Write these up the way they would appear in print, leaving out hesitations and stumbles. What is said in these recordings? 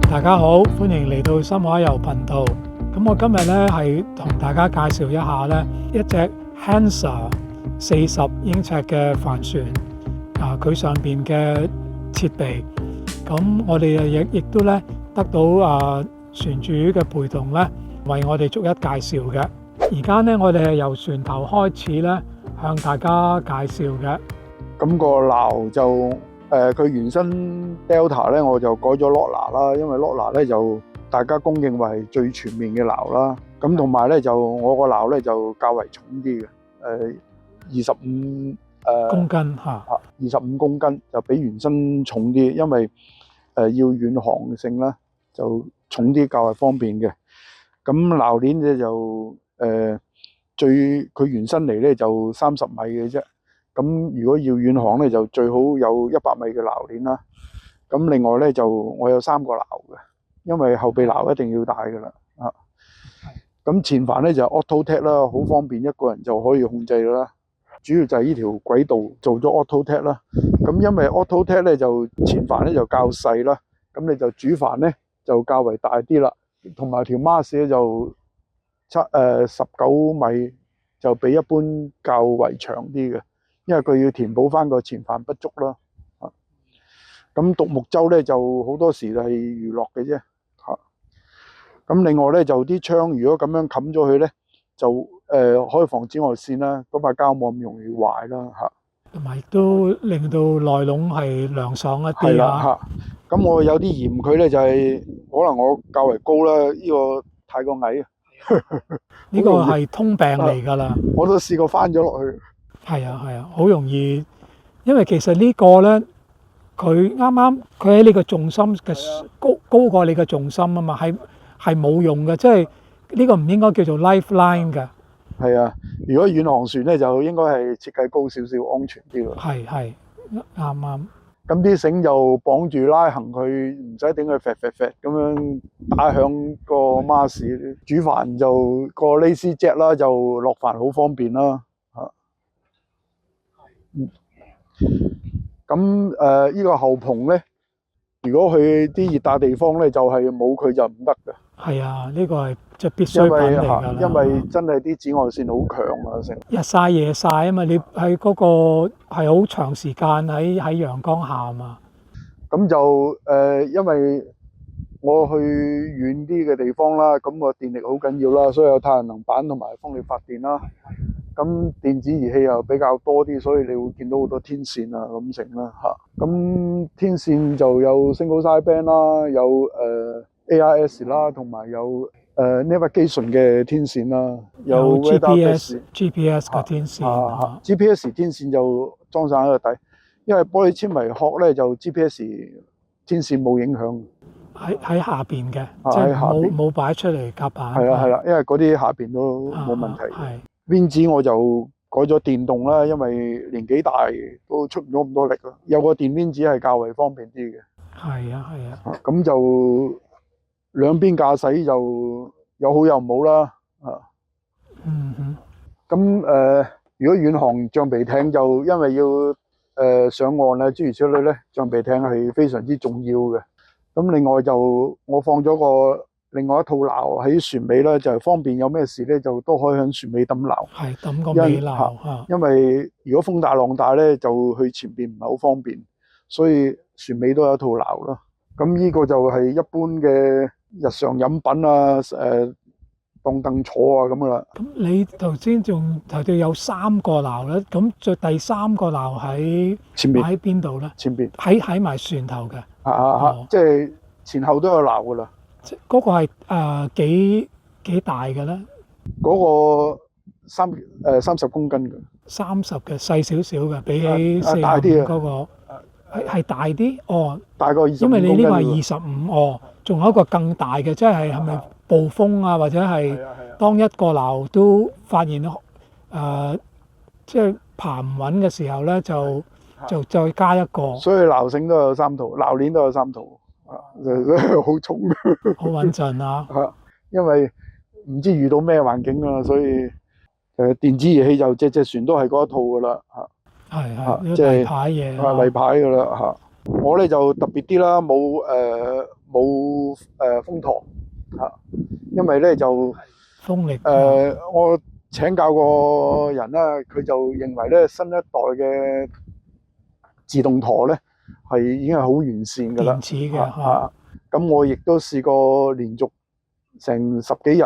大家好，歡迎嚟到深海遊頻道。咁我今日咧係同大家介紹一下咧一隻 Hansa 40英尺嘅帆船佢上邊嘅設備。咁我哋亦都咧得到船主嘅陪同咧，為我哋逐一介紹嘅。而家咧我哋係由船頭開始咧向大家介紹嘅。咁個錨就佢原身 Delta 咧，我就改咗 Lorna 啦，因為 Lorna 咧就大家公認為係最全面嘅錨啦。咁同埋咧就我個錨咧就較為重啲嘅，25公斤嚇，25公斤就比原身重啲，因為要遠航性啦，就重啲較為方便嘅。咁錨鏈咧就佢原身嚟咧就30米嘅啫。咁如果要遠航咧，就最好有100米嘅錨鏈啦。咁另外咧就我有3個錨嘅，因為後備錨一定要帶噶啦。咁前帆咧就 Auto Tech 啦，好方便，一個人就可以控制啦。主要就係呢條軌道做咗 Auto Tech 啦。咁因為 Auto Tech 咧就前帆咧就較細啦，咁你就主帆咧就較為大啲啦，同埋條 mast 咧就19米，就比一般較為長啲嘅。因為佢要填補翻個前帆不足啦，咁獨木舟咧就好多時係娛樂嘅啫，咁另外咧就啲窗如果咁樣冚咗佢咧，就可以防紫外線啦，嗰塊膠冇咁容易壞啦，同埋亦都令到內籠係涼爽一啲係啦，咁我有啲嫌佢咧就係可能我較為高啦，呢個太過矮啊，呢個係通病嚟㗎啦，我都試過翻咗落去。係啊，好容易，因為其實呢個咧，佢喺你個重心嘅高過你嘅重心啊嘛，係冇用嘅，即係呢個唔應該叫做 lifeline 㗎。係啊，如果遠航船咧就應該係設計高少少，安全啲咯。係啱。咁啲繩就綁住拉行佢，唔使頂佢揈咁樣打響個 mast。主帆就個 lazy jack 啦，就落帆好方便啦。咁呢個後篷咧，如果去啲熱帶地方咧，就係冇佢就唔得嘅。係啊，呢個係即係必需品嚟㗎啦。因為真係啲紫外線好強啊，成日曬夜曬啊嘛，你喺嗰個係好長時間喺陽光下啊嘛。咁就因為我去遠啲嘅地方啦，咁個電力好緊要啦，所以有太陽能板同埋風力發電啦。咁電子儀器又比較多啲，所以你會見到好多天線啊咁成啦嚇。咁天線就有 single side band 啦，有AIS 啦，同埋有navigation 嘅天線啦，有 GPS 嘅天線。GPS 天線就裝晒喺個底，因為玻璃纖維殼咧就 GPS 天線冇影響。喺下邊嘅，即係冇擺出嚟甲板。係啦，因為嗰啲下邊都冇問題。邊子我就改咗電動啦，因為年紀大都出唔到咁多力啦。有個電邊子係較為方便啲嘅。係啊。咁就兩邊駕駛就有好有唔好啦。咁如果遠航橡皮艇就因為要上岸啊諸如此類咧，橡皮艇係非常之重要嘅。咁另外就我放咗另外一套錨喺船尾咧，就係方便有咩事咧，就都可以喺船尾抌錨。係抌個尾錨。因為如果風大浪大咧，就去前邊唔係好方便，所以船尾都有一套錨咯。咁呢個就係一般嘅日常飲品啊，當凳坐啊咁噶啦。咁你頭先仲提到有3個錨咧，咁最第3個錨喺前邊，喺邊度咧？前邊喺埋船頭嘅。即係前後都有錨噶啦。嗰個係幾大嘅咧？嗰個30公斤嘅。30嘅，細少少嘅，比起45嗰個係大啲哦。大過25公斤。因為你呢個係25哦，仲有一個更大嘅，即係咪暴風啊，或者係當一個錨都發現即係爬唔穩嘅時候咧，就再加一個。所以錨繩都有3套，錨鏈都有3套。好重，好穩陣啊！因為唔知遇到咩環境啊，所以電子儀器就隻船都係嗰一套噶啦係即係例牌嘢，例牌噶啦。我咧就特別啲啦，冇風舵因為咧就風力我請教過人啦，佢就認為咧新一代嘅自動舵咧已經係好完善㗎啦。電池嘅咁我亦都試過連續成10幾日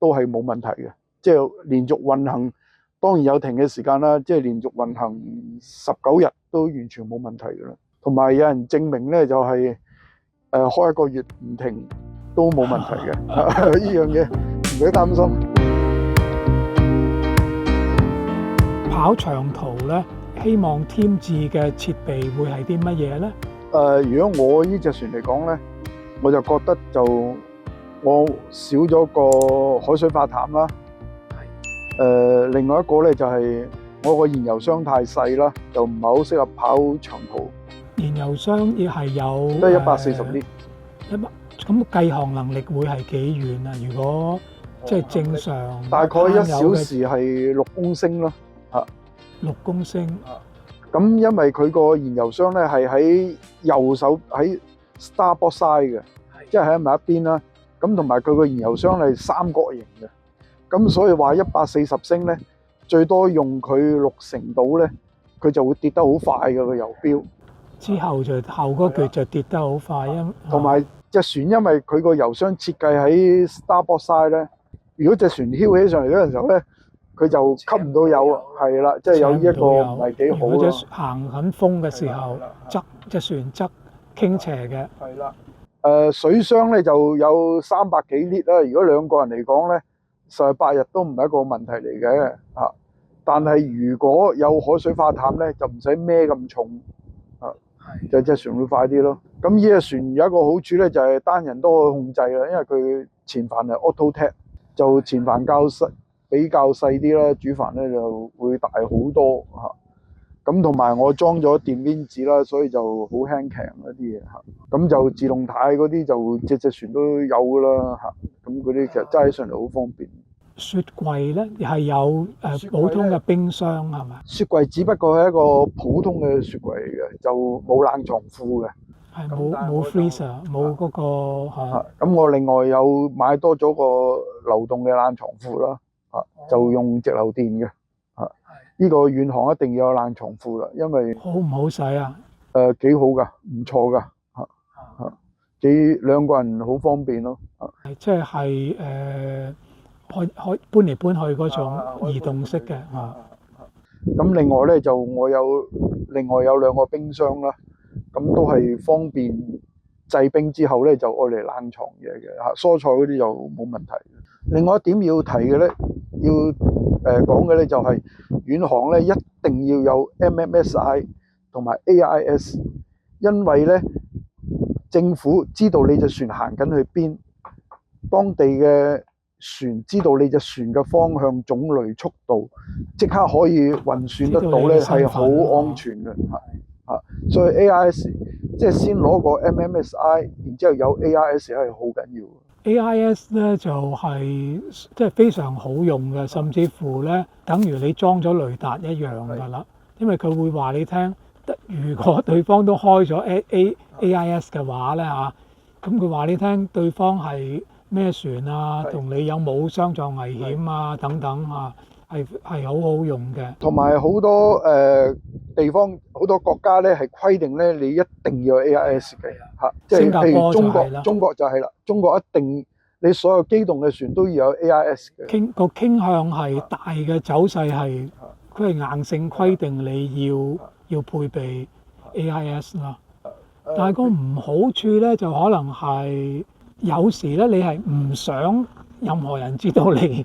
都係冇問題嘅，即係連續運行，當然有停嘅時間啦，即係連續運行19日都完全冇問題㗎啦。同埋有人證明咧就係開1個月唔停都冇問題嘅，呢樣嘢唔使擔心。跑長途咧，希望添置嘅設備會係啲乜嘢咧？如果我呢隻船嚟講咧，我就覺得就我少咗個海水化淡啦。另外一個咧就係我個燃油箱太細啦，就唔係好適合跑長途。燃油箱亦係有都係140列。咁繼航能力會係幾遠啊？如果即係正常，大概1小時係6公升咯。 6公升。咁因為佢個燃油箱咧係喺右手喺 starboard side 嘅，即係喺埋一邊啦。咁同埋佢個燃油箱係三角形嘅，咁所以話140升咧，最多用佢60度咧，佢就會跌得好快嘅個油標。之後就後嗰橛就跌得好快，同埋隻船因為佢個油箱設計喺 starboard side 咧，如果隻船翹起上嚟嗰陣時候咧，佢就吸唔到油啊，係啦，即係有呢一個唔係幾好咯。如果行緊風嘅時候，隻船側傾斜嘅。係啦。水箱咧就有300幾列啦。如果2個人嚟講咧，18日都唔係一個問題嚟嘅嚇。但係如果有海水化淡咧，就唔使孭咁重啊，就隻船會快啲咯。咁呢隻船有一個好處咧，就係單人都可以控制啦，因為佢前帆係 auto tap，就前帆比較細啲啦，主帆咧就會大好多嚇。咁同埋我裝咗電邊子啦，所以就好輕強嗰啲嘢嚇。咁就自動軚嗰啲就隻船都有噶啦嚇。咁嗰啲其實揸起上嚟好方便。雪櫃咧係有普通嘅冰箱係咪？雪櫃只不過係一個普通嘅雪櫃嚟嘅，就冇冷藏庫嘅。係冇 freezer， 冇嗰個嚇。咁我另外有買多咗個流動嘅冷藏庫啦，就用直流電嘅。呢個遠航一定要有冷藏庫啦，因為好唔好使啊？幾好噶，唔錯噶2個人好方便咯。即係可以搬嚟搬去嗰種移動式嘅嚇。咁另外咧就我另外有2個冰箱啦，咁都係方便製冰之後咧就愛嚟冷藏嘢嘅嚇，蔬菜嗰啲就冇問題。另外一點要提嘅咧，要講嘅咧就係遠航咧一定要有 MMSI 同埋 AIS， 因為咧政府知道你隻船行緊去邊，當地嘅船知道你隻船嘅方向、種類、速度，即刻可以運算得到咧，係好安全嘅嚇。所以 AIS 即係先攞個 MMSI， 然之後有 AIS 係好緊要。AIS 咧就係即係非常好用嘅，甚至乎咧等於你裝咗雷達一樣㗎啦。因為佢會話你聽，如果對方都開咗 AIS 嘅話咧嚇，咁佢話你聽對方係咩船啊，同你有冇相撞危險啊等等啊，係好好用嘅。同埋好多地方好多國家咧係規定咧，你一定要有 AIS 嘅嚇，即係譬如中國就係啦，中國一定你所有機動嘅船都要有 AIS 嘅。傾向係大嘅走勢係佢係硬性規定你要配備 AIS 啦。但係個唔好處咧就可能係有時咧你係唔想任何人知道你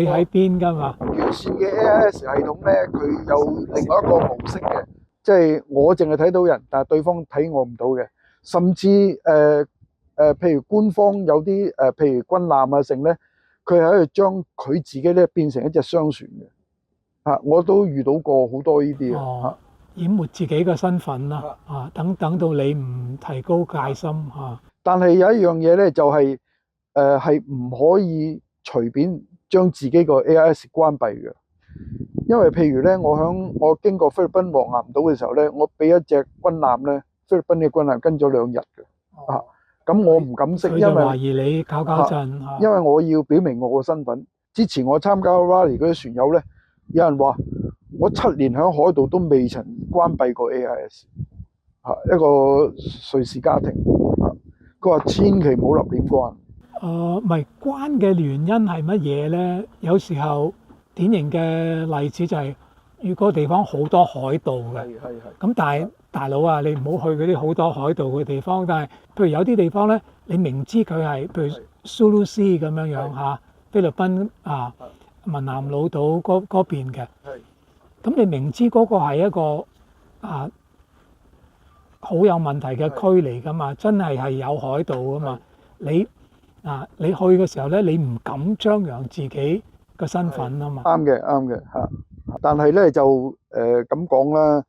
喺邊㗎嘛。完善嘅 AIS 系統咧，佢有另外一個模式嘅，即係我淨係睇到人，但係對方睇我唔到嘅。甚至譬如官方有啲譬如軍艦啊成咧，佢係喺度將佢自己咧變成一隻商船嘅嚇，我都遇到過好多呢啲嘅。淹沒自己嘅身份啦等到你唔提高戒心嚇。但係有一樣嘢咧，就係唔可以隨便將自己個 AIS 關閉嘅，因為譬如咧，我經過菲律賓黃岩島嘅時候咧，我俾一隻軍艦咧，菲律賓嘅軍艦跟咗2日嘅咁我唔敢識，佢就因為懷疑你搞震嚇。因為我要表明我個身份。之前我參加 Rally 嗰啲船友咧，有人話我7年喺海度都未曾關閉過 AIS 一個瑞士家庭佢話千祈唔好立亂關。唔係關嘅原因係乜嘢咧？有時候典型嘅例子就係，如果地方好多海盜嘅，咁但係大佬啊，你唔好去嗰啲好多海盜嘅地方。但係譬如有啲地方咧，你明知佢係譬如蘇魯斯咁樣樣嚇，菲律賓文南老島嗰邊嘅，咁你明知嗰個係一個好有問題嘅區嚟噶嘛，真係有海盜噶嘛，你去嘅時候咧，你唔敢張揚自己個身份啊嘛。啱嘅，啱嘅嚇。但係咧就咁講啦，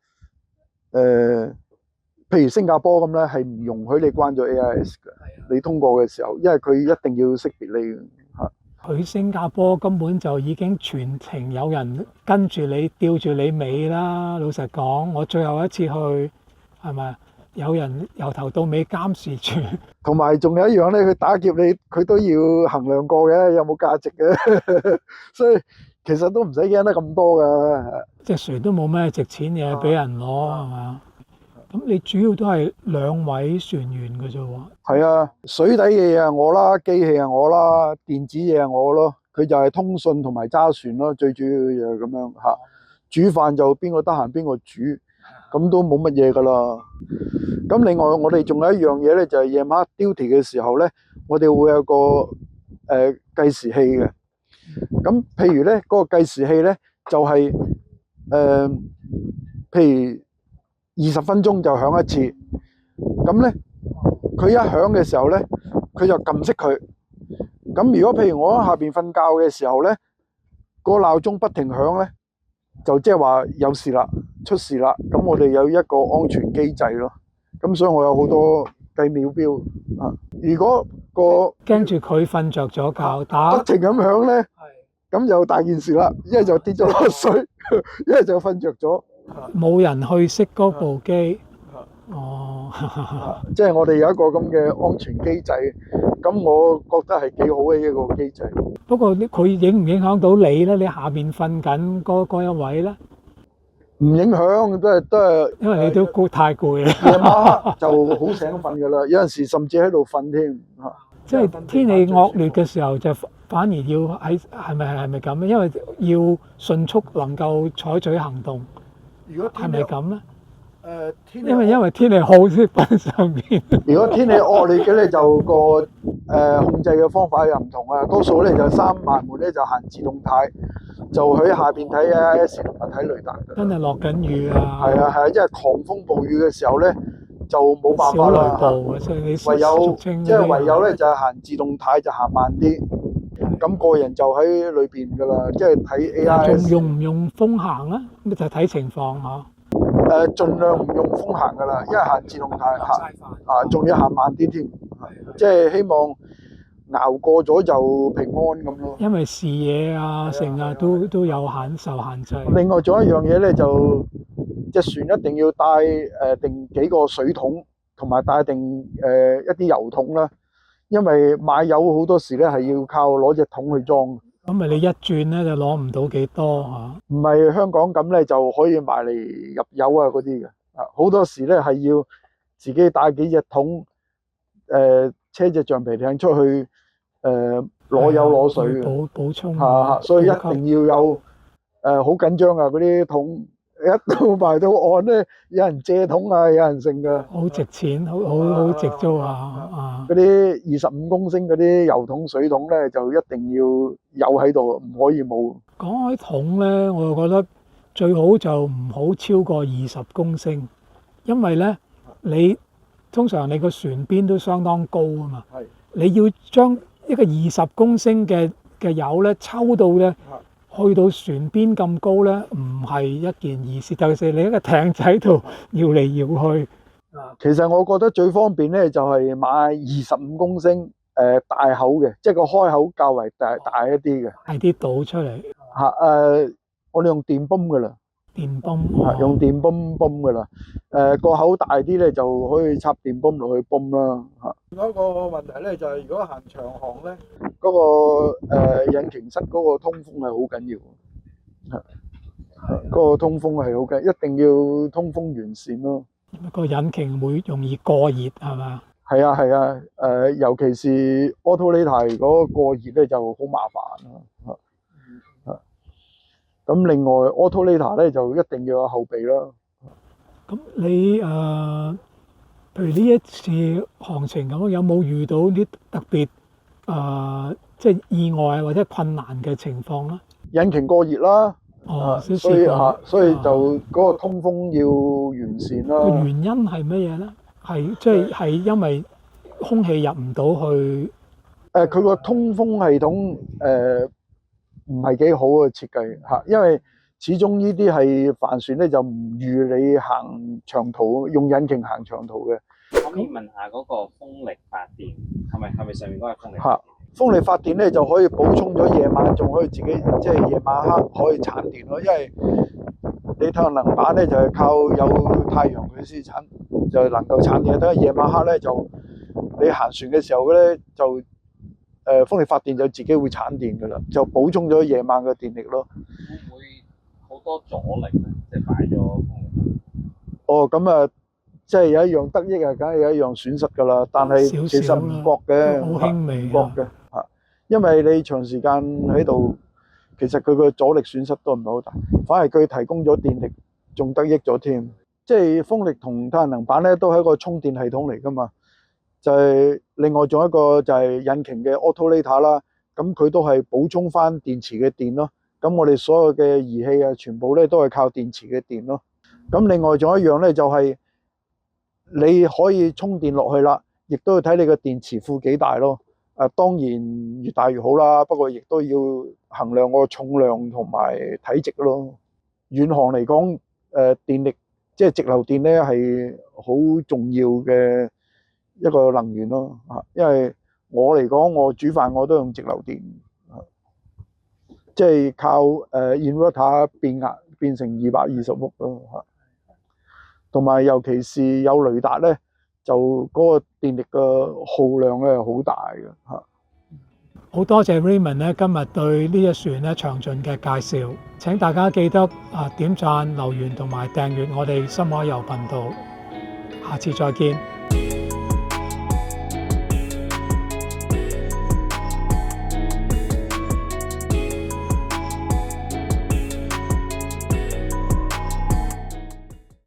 譬如新加坡咁咧，係唔容許你關咗 AIS 嘅。你通過嘅時候，因為佢一定要識別你嘅嚇。去新加坡根本就已經全程有人跟住你，吊住你尾啦。老實講，我最後一次去係咪有人由頭到尾監視住？同埋仲有一樣咧，佢打劫你，佢都要衡量過嘅，有冇價值嘅。所以其實都唔使驚得咁多㗎。隻船都冇咩值錢嘢俾人攞係嘛？咁你主要都係2位船員嘅啫喎。係啊，水底嘅嘢係我啦，機器係我啦，電子嘢係我咯。佢就係通訊同埋揸船咯，最主要嘅嘢咁樣嚇。煮飯就邊個得閒邊個煮，咁都冇乜嘢㗎啦。咁另外我哋仲有一樣嘢咧，就係夜晚 duty 嘅時候咧，我哋會有個計時器嘅。咁譬如咧，嗰個計時器咧就係譬如20分鐘就響一次。咁咧佢一響嘅時候咧，佢就撳熄佢。咁如果譬如我喺下邊瞓覺嘅時候咧，個鬧鐘不停響咧，就即係話有事啦，出事啦。咁我哋有一個安全機制咯。咁所以我有好多計秒錶啊。如果個驚住佢瞓着咗覺打不停咁響咧，咁就大件事啦。一係就跌咗落水，一係就瞓着咗。冇人去熄嗰部機。哦，即係我哋有一個咁嘅安全機制，咁我覺得係幾好嘅一個機制。不過佢影唔影響到你咧？你下邊瞓緊嗰一位咧？唔影響，都係，因為你都太攰啦。夜晚黑就好醒瞓㗎啦，有陣時甚至喺度瞓添嚇。即係天氣惡劣嘅時候，就反而要係咪咁咧？因為要迅速能夠採取行動。如果係咪咁咧？因為天氣好先瞓上邊。如果天氣惡劣嘅咧，就個控制嘅方法又唔同啊。多數咧就閂埋門咧就行自動態，就喺下邊睇 AIS 同埋睇雷達㗎。真係落緊雨啊！係啊，因為狂風暴雨嘅時候咧就冇辦法小雷啦。暴啊，所以你唯有俗稱即係唯有咧就係行自動態就行慢啲，咁個人就喺裏邊㗎啦，即係睇 AIS。仲用唔用風行啊？咁就睇情況嚇。盡量唔用風行㗎啦，因為行自動態行仲要行慢啲添，即係希望熬過咗就平安咁咯。因為視野啊，成啊都有受限制。另外仲有一樣嘢咧，就隻船一定要帶定幾個水桶，同埋帶定一啲油桶啦。因為買油好多時咧係要靠攞隻桶去裝。咁咪你一轉咧就攞唔到幾多嚇？唔係香港咁咧就可以買嚟入油啊嗰啲嘅。好多時咧係要自己帶幾隻桶，車隻橡皮艇出去攞油攞水嘅。補充所以一定要有好緊張啊！嗰啲桶一到埋到岸咧，有人借桶啊，有人剩㗎。好值錢，好值租啊！嗰啲25公升嗰啲油桶、水桶咧，就一定要有喺度，唔可以冇。講開桶咧，我就覺得最好就唔好超過20公升，因為咧你通常你個船邊都相當高啊嘛。你要將一個20公升嘅油咧抽到咧，去到船邊咁高咧，唔係一件易事，尤其是你一個艇仔度搖嚟搖去。其實我覺得最方便咧，就係買25公升大口嘅，即係個開口較為大一啲嘅。大啲倒出嚟。我哋用電泵㗎啦。電泵，用電泵泵噶啦。個口大啲咧，就可以插電泵落去泵啦。另一個問題咧就係，如果行長航咧，嗰個引擎室嗰個通風係好緊要。嗰個通風係好緊，一定要通風完善咯。個引擎會容易過熱係嘛？係啊係啊，尤其是 Autolader 嗰個過熱咧就好麻煩啦。咁另外 Autolader 咧就一定要有後備啦。咁你譬如呢一次航程咁，有冇遇到啲特別即係意外或者困難嘅情況咧？引擎過熱啦。所以就嗰個通風要完善啦。個原因係乜嘢咧？係因為空氣入唔到去。佢個通風系統唔係幾好嘅設計嚇，因為始終呢啲係帆船咧，就唔預你行長途用引擎行長途嘅。可以問下嗰個風力發電係咪上面嗰個風力？風力發電咧就可以補充咗夜晚，仲可以自己即係夜晚黑可以產電咯。因為你太陽能板咧就係靠有太陽佢先產，就能夠產電。等夜晚黑咧就你行船嘅時候咧就風力發電就自己會產電噶啦，就補充咗夜晚嘅電力咯。會唔會好多阻力咧？即係擺咗風力？咁啊，即係有一樣得益啊，梗係有一樣損失噶啦。但係其實唔覺嘅，好輕微，唔覺嘅嚇。因為你長時間喺度，其實佢個阻力損失都唔係好大，反而佢提供咗電力，仲得益咗添。即係風力同太陽能板咧，都係一個充電系統嚟噶嘛。就係另外仲有一個就係引擎嘅 Autolader 啦，咁佢都係補充翻電池嘅電咯。咁我哋所有嘅儀器啊，全部咧都係靠電池嘅電咯。咁另外仲有一樣咧，就係你可以充電落去啦，亦都要睇你個電池庫幾大咯。當然越大越好啦，不過亦都要衡量個重量同埋體積咯。遠航嚟講，電力即係直流電咧係好重要嘅一個能源咯。因為我嚟講，我煮飯我都用直流電，即係靠inverter 變成220V咯。同埋尤其是有雷達咧，就嗰個電力嘅耗量咧好大嘅嚇。好多謝 Raymond 咧今日對呢一船咧詳盡嘅介紹。請大家記得點讚、留言同埋訂閱我哋深海遊頻道。下次再見。